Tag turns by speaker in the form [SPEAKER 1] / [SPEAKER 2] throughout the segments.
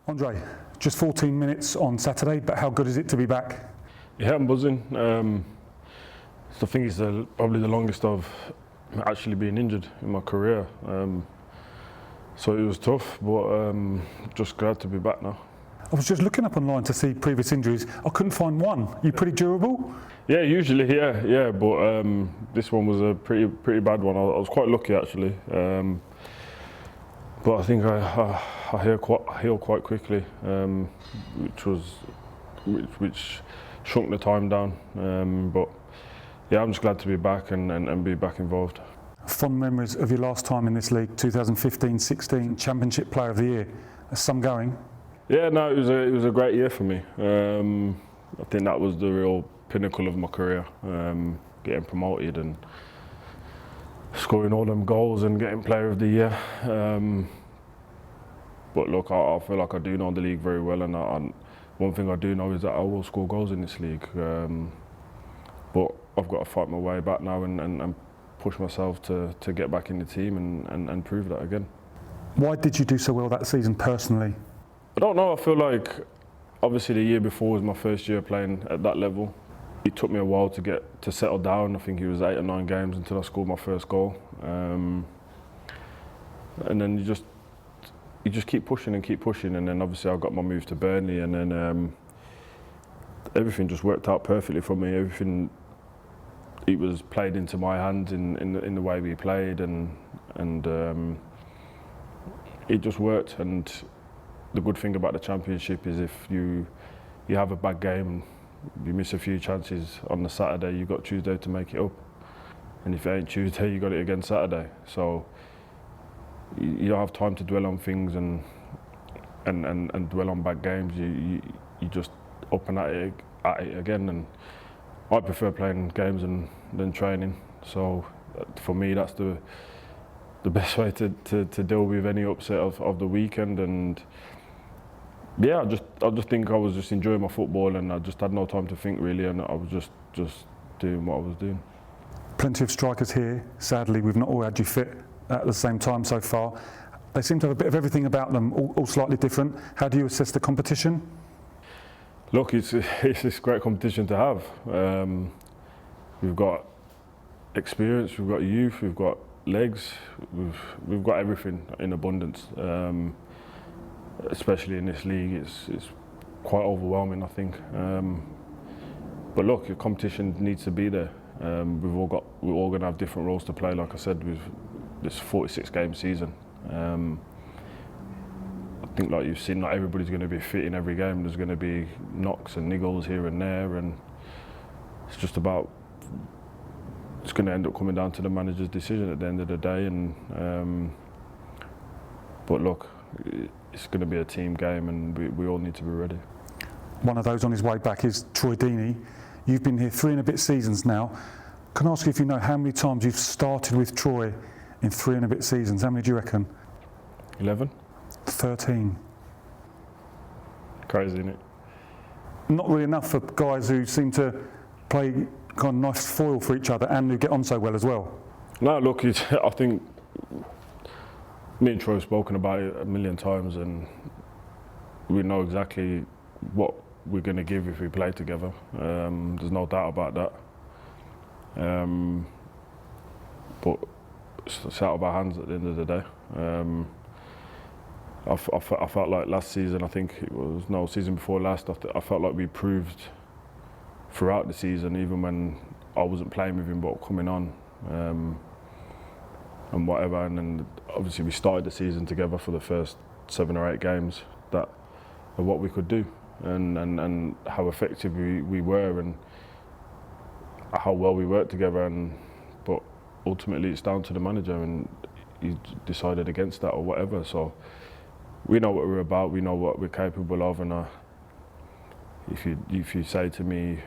[SPEAKER 1] Andre, just 14 minutes on Saturday, but how good is it to be back?
[SPEAKER 2] Yeah, I'm buzzing. I think it's probably the longest I've actually been injured in my career. So it was tough, but just glad to be back now.
[SPEAKER 1] I was just looking up online to see previous injuries. I couldn't find one. You pretty durable?
[SPEAKER 2] Yeah, usually, yeah. But this one was a pretty bad one. I was quite lucky actually. But I think I healed quite quickly, which shrunk the time down. But yeah, I'm just glad to be back and be back involved.
[SPEAKER 1] Fond memories of your last time in this league, 2015-16 Championship Player of the Year. There's some going.
[SPEAKER 2] Yeah, no, it was a great year for me. I think that was the real pinnacle of my career, getting promoted and scoring all them goals and getting Player of the Year. But look, I feel like I do know the league very well, and one thing I do know is that I will score goals in this league. But I've got to fight my way back now and push myself to get back in the team and prove that again.
[SPEAKER 1] Why did you do so well that season personally?
[SPEAKER 2] I don't know, I feel like obviously the year before was my first year playing at that level. It took me a while to settle down. I think it was 8 or 9 games until I scored my first goal. And then you just keep pushing, and then obviously I got my move to Burnley, and then everything just worked out perfectly for me. Everything, it was played into my hands in the way we played, and it just worked. And the good thing about the Championship is if you have a bad game, you miss a few chances on the Saturday, you've got Tuesday to make it up. And if it ain't Tuesday, you got it again Saturday. So you don't have time to dwell on things and dwell on bad games. You just up and at it again. And I prefer playing games than training. So for me, that's the best way to deal with any upset of the weekend. And yeah, I just think I was just enjoying my football, and I just had no time to think really, and I was just doing what I was doing.
[SPEAKER 1] Plenty of strikers here. Sadly, we've not all had you fit at the same time so far. They seem to have a bit of everything about them, all slightly different. How do you assess the competition?
[SPEAKER 2] Look, it's this great competition to have. We've got experience, we've got youth, we've got legs, we've got everything in abundance. Especially in this league, it's quite overwhelming, I think. But look, the competition needs to be there. We're all going to have different roles to play. Like I said, with this 46-game season, I think, like you've seen, not everybody's going to be fit in every game. There's going to be knocks and niggles here and there, and it's just about. It's going to end up coming down to the manager's decision at the end of the day. And but look, it's going to be a team game, and we all need to be ready.
[SPEAKER 1] One of those on his way back is Troy Deeney. You've been here 3 and a bit seasons now. Can I ask you if you know how many times you've started with Troy in 3 and a bit seasons? How many do you reckon?
[SPEAKER 2] 11.
[SPEAKER 1] 13.
[SPEAKER 2] Crazy, isn't it?
[SPEAKER 1] Not really enough for guys who seem to play kind of nice foil for each other and who get on so well as well.
[SPEAKER 2] No, look, I think me and Troy have spoken about it a million times, and we know exactly what we're going to give if we play together. There's no doubt about that. But it's out of our hands at the end of the day. I felt like last season, I think it was season before last, I felt like we proved throughout the season, even when I wasn't playing with him but coming on and whatever. And then obviously we started the season together for the first 7 or 8 games, that of what we could do and how effective we were and how well we worked together. But ultimately it's down to the manager, and he decided against that or whatever. So we know what we're about, we know what we're capable of, and if you say to me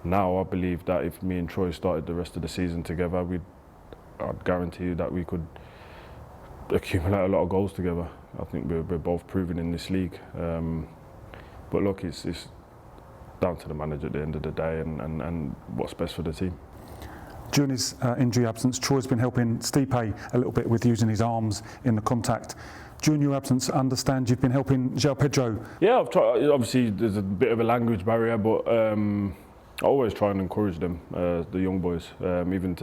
[SPEAKER 2] now, I believe that if me and Troy started the rest of the season together, I'd guarantee you that we could accumulate a lot of goals together. I think we're both proven in this league. But look, it's down to the manager at the end of the day and what's best for the team.
[SPEAKER 1] During his injury absence, Troy's been helping Stipe a little bit with using his arms in the contact. during your absence, I understand you've been helping João Pedro.
[SPEAKER 2] Yeah, I've tried. Obviously, there's a bit of a language barrier, but I always try and encourage them, the young boys, even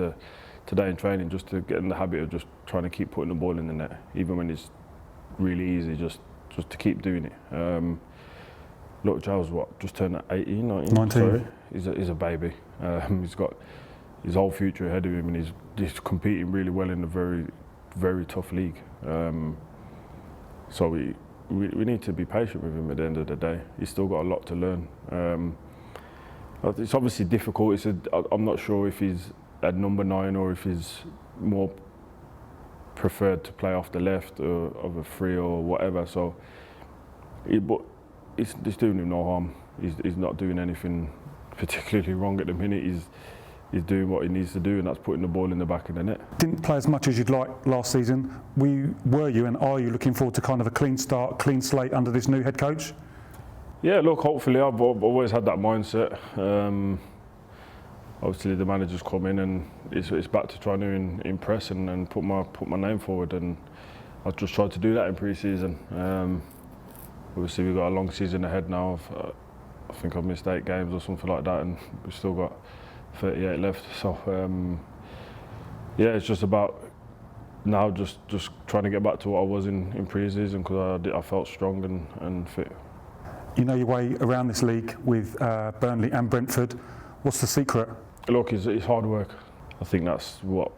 [SPEAKER 2] today in training, just to get in the habit of just trying to keep putting the ball in the net, even when it's really easy, just to keep doing it. Look, Joe's just turned 18, 19. Sorry. He's a baby. He's got his whole future ahead of him, and he's competing really well in a very, very tough league. So we need to be patient with him at the end of the day. He's still got a lot to learn. It's obviously difficult. I'm not sure if he's at number 9 or if he's more preferred to play off the left or of a free or whatever. So, but it's doing him no harm. He's not doing anything particularly wrong at the minute. He's doing what he needs to do, and that's putting the ball in the back of the net.
[SPEAKER 1] Didn't play as much as you'd like last season. Were you and are you looking forward to kind of a clean start, clean slate under this new head coach?
[SPEAKER 2] Yeah, look, hopefully. I've always had that mindset. Obviously, the manager's come in, and it's back to trying to impress and put my name forward, and I've just tried to do that in pre-season. Obviously, we've got a long season ahead now. I think I've missed 8 games or something like that, and we've still got 38 left. So yeah, it's just about now just trying to get back to what I was in pre-season, because I felt strong and fit.
[SPEAKER 1] You know your way around this league with Burnley and Brentford. What's the secret? Look,
[SPEAKER 2] it's hard work. I think that's what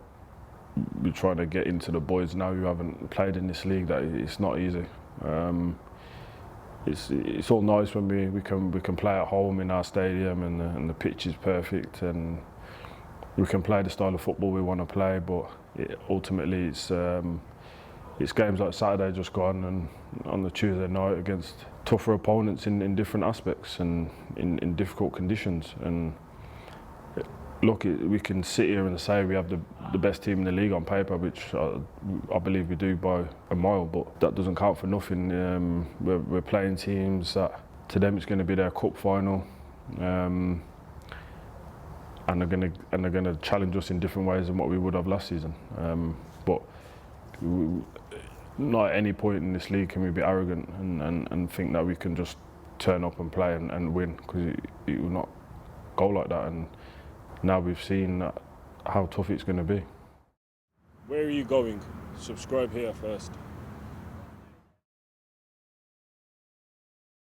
[SPEAKER 2] we're trying to get into the boys now who haven't played in this league, that it's not easy. It's all nice when we can play at home in our stadium and the pitch is perfect and we can play the style of football we want to play, but ultimately it's games like Saturday just gone and on the Tuesday night against tougher opponents in different aspects and in difficult conditions. And look, we can sit here and say we have the best team in the league on paper, which I believe we do by a mile, but that doesn't count for nothing. We're playing teams that to them it's going to be their cup final, and they're going to challenge us in different ways than what we would have last season. But not at any point in this league can we be arrogant and think that we can just turn up and play and win, because it will not go like that. And now we've seen how tough it's going to be.
[SPEAKER 3] Where are you going? Subscribe here first.